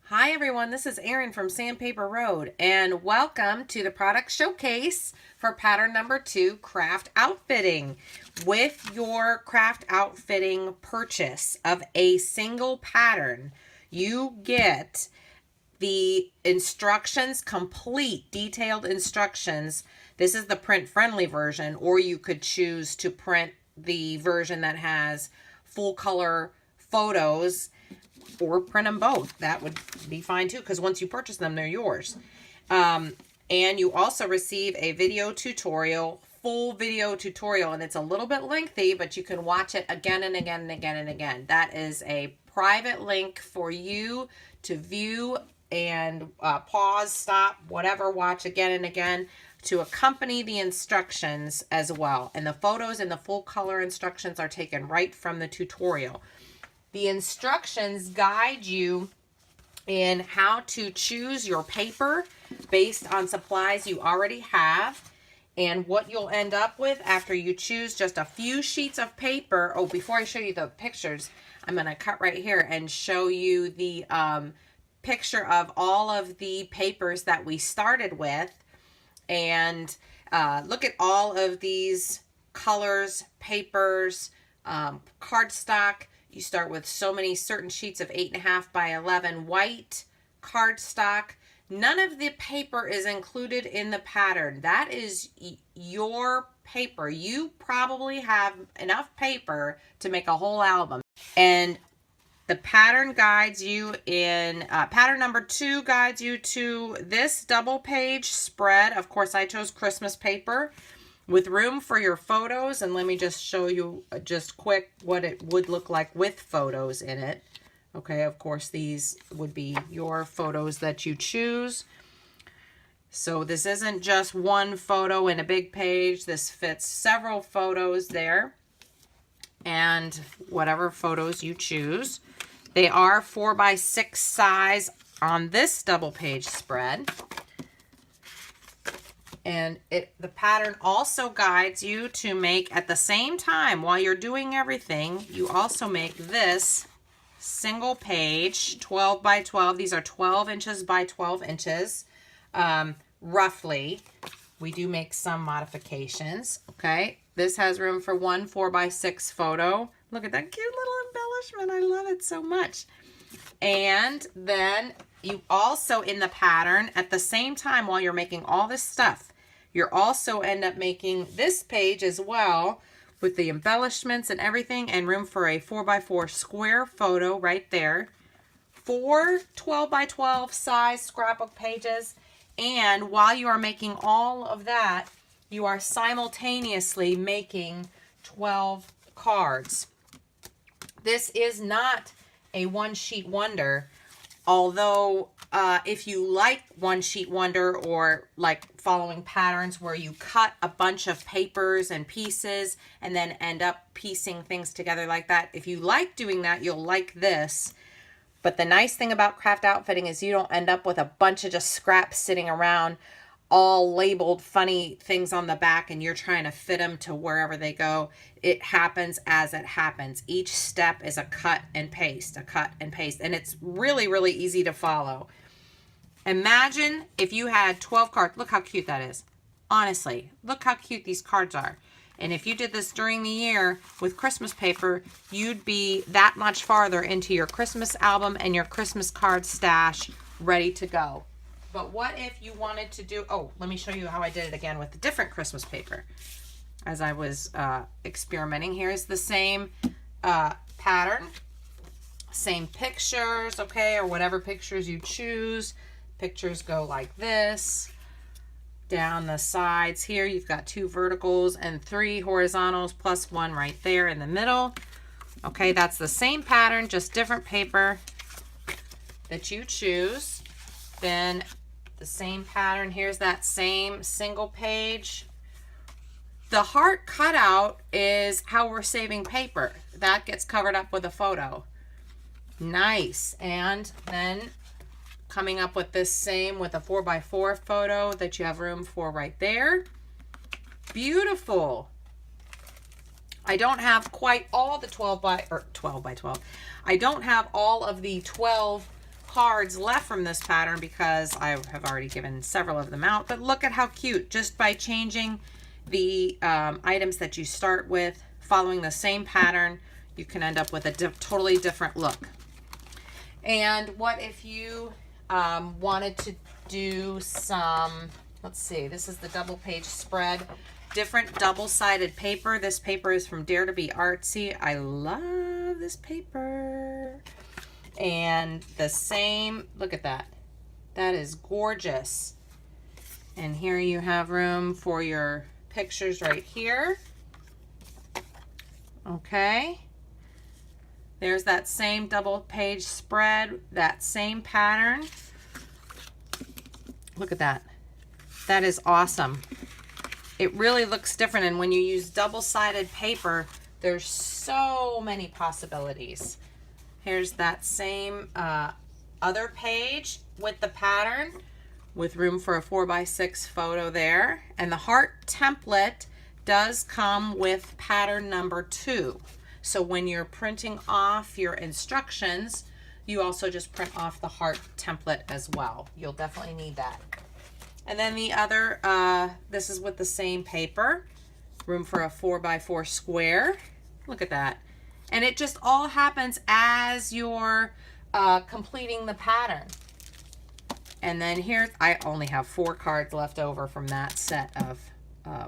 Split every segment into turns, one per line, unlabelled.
Hi everyone, this is Erin from Sandpaper Road, and welcome to the product showcase for pattern number 2, craft outfitting. With your craft outfitting purchase of a single pattern, you get the instructions, complete detailed instructions. This is the print friendly version, or you could choose to print the version that has full color photos, or print them both. That would be fine too, because once you purchase them, they're yours. And you also receive a video tutorial, full video tutorial, and it's a little bit lengthy, but you can watch it again and again and again and again. That is a private link for you to view and pause, stop, whatever, watch again and again to accompany the instructions as well. And the photos and the full color instructions are taken right from the tutorial. The instructions guide you in how to choose your paper based on supplies you already have and what you'll end up with after you choose just a few sheets of paper. Oh, before I show you the pictures, I'm going to cut right here and show you the picture of all of the papers that we started with. And look at all of these colors, papers, cardstock. You start with so many certain sheets of 8.5 by 11 white cardstock. None of the paper is included in the pattern. That is your paper. You probably have enough paper to make a whole album. And the pattern guides you in, pattern number 2 guides you to this double page spread. Of course, I chose Christmas paper with room for your photos. And let me just show you just quick what it would look like with photos in it. Okay, of course, these would be your photos that you choose. So this isn't just one photo in a big page. This fits several photos there. And whatever photos you choose. They are 4 by 6 size on this double page spread. And the pattern also guides you to make, at the same time, while you're doing everything, you also make this single page, 12 by 12. These are 12 inches by 12 inches, roughly. We do make some modifications, okay? This has room for one 4 by 6 photo. Look at that cute little embellishment. I love it so much. And then you also, in the pattern, at the same time while you're making all this stuff, you're also end up making this page as well with the embellishments and everything, and room for a 4 by 4 square photo right there. 4 12 by 12 size scrapbook pages. And while you are making all of that, you are simultaneously making 12 cards. This is not a one sheet wonder, although if you like one sheet wonder or like following patterns where you cut a bunch of papers and pieces and then end up piecing things together like that, if you like doing that, you'll like this. But the nice thing about craft outfitting is you don't end up with a bunch of just scraps sitting around all labeled funny things on the back and you're trying to fit them to wherever they go. It happens as it happens. Each step is a cut and paste, a cut and paste. And it's really, really easy to follow. Imagine if you had 12 cards. Look how cute that is. Honestly, look how cute these cards are. And if you did this during the year with Christmas paper, you'd be that much farther into your Christmas album and your Christmas card stash ready to go. But what if you wanted to do, oh, let me show you how I did it again with the different Christmas paper. As I was experimenting, here's the same pattern, same pictures, okay, or whatever pictures you choose. Pictures go like this. Down the sides here, you've got 2 verticals and 3 horizontals plus 1 right there in the middle. Okay, that's the same pattern, just different paper that you choose. Then the same pattern, here's that same single page. The heart cutout is how we're saving paper. That gets covered up with a photo. Nice. And then coming up with this same with a 4 by 4 photo that you have room for right there. Beautiful. I don't have quite all the 12 by 12. I don't have all of the 12 cards left from this pattern because I have already given several of them out, but look at how cute. Just by changing the items that you start with, following the same pattern, you can end up with a totally different look. And what if you wanted to do some, let's see, this is the double page spread, different double-sided paper. This paper is from Dare to Be Artsy. I love this paper. And the same, look at that. That is gorgeous. And here you have room for your pictures right here. Okay. There's that same double page spread, that same pattern. Look at that. That is awesome. It really looks different, and when you use double-sided paper, there's so many possibilities. Here's that same other page with the pattern, with room for a 4x6 photo there. And the heart template does come with pattern number 2. So when you're printing off your instructions, you also just print off the heart template as well. You'll definitely need that. And then the other, this is with the same paper, room for a 4x4 square. Look at that. And it just all happens as you're completing the pattern. And then here, I only have 4 cards left over from that set of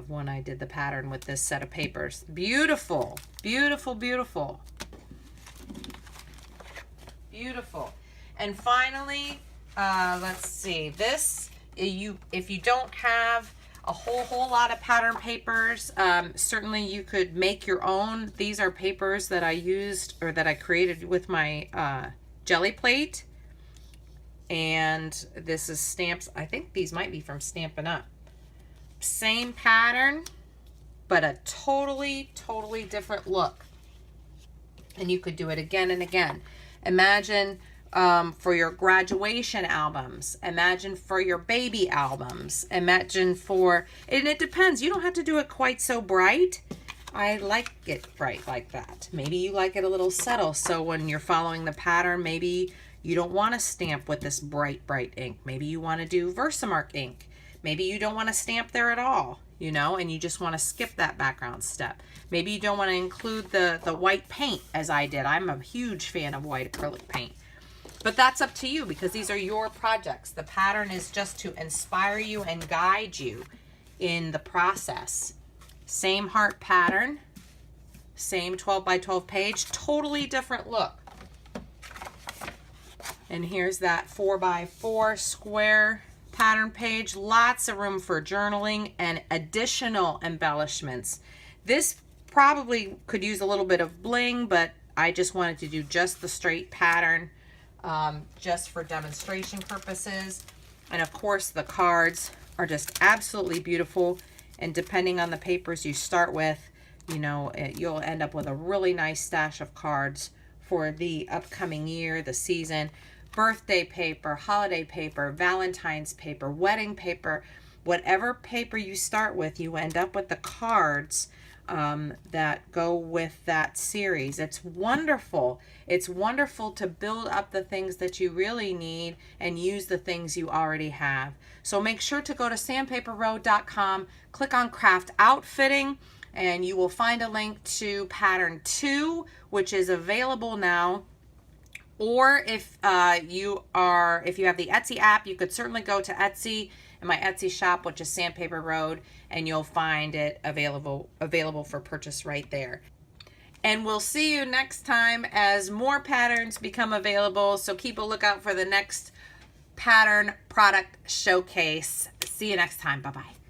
when I did the pattern with this set of papers. Beautiful, beautiful, beautiful. Beautiful. And finally, let's see, this, if you don't have a whole lot of pattern papers, certainly you could make your own. These are papers that I used, or that I created with my jelly plate. And this is stamps. I think these might be from Stampin' Up. Same pattern, but a totally different look. And you could do it again and again. Imagine for your graduation albums. Imagine for your baby albums. Imagine for, and it depends. You don't have to do it quite so bright. I like it bright like that. Maybe you like it a little subtle. So when you're following the pattern, maybe you don't want to stamp with this bright ink. Maybe you want to do Versamark ink. Maybe you don't want to stamp there at all, you know, and you just want to skip that background step. Maybe you don't want to include the white paint as I did. I'm a huge fan of white acrylic paint. But that's up to you because these are your projects. The pattern is just to inspire you and guide you in the process. Same heart pattern, same 12x12 page, totally different look. And here's that 4x4 square pattern page. Lots of room for journaling and additional embellishments. This probably could use a little bit of bling, but I just wanted to do just the straight pattern, just for demonstration purposes. And of course, the cards are just absolutely beautiful. And depending on the papers you start with, you know, you'll end up with a really nice stash of cards for the upcoming year, the season. Birthday paper, holiday paper, Valentine's paper, wedding paper, whatever paper you start with, you end up with the cards that go with that series. It's wonderful. It's wonderful to build up the things that you really need and use the things you already have. So make sure to go to sandpaperrow.com, click on Craft Outfitting, and you will find a link to pattern 2, which is available now. Or if you have the Etsy app, you could certainly go to Etsy and my Etsy shop, which is Sandpaper Road, and you'll find it available for purchase right there. And we'll see you next time as more patterns become available. So keep a lookout for the next pattern product showcase. See you next time. Bye-bye.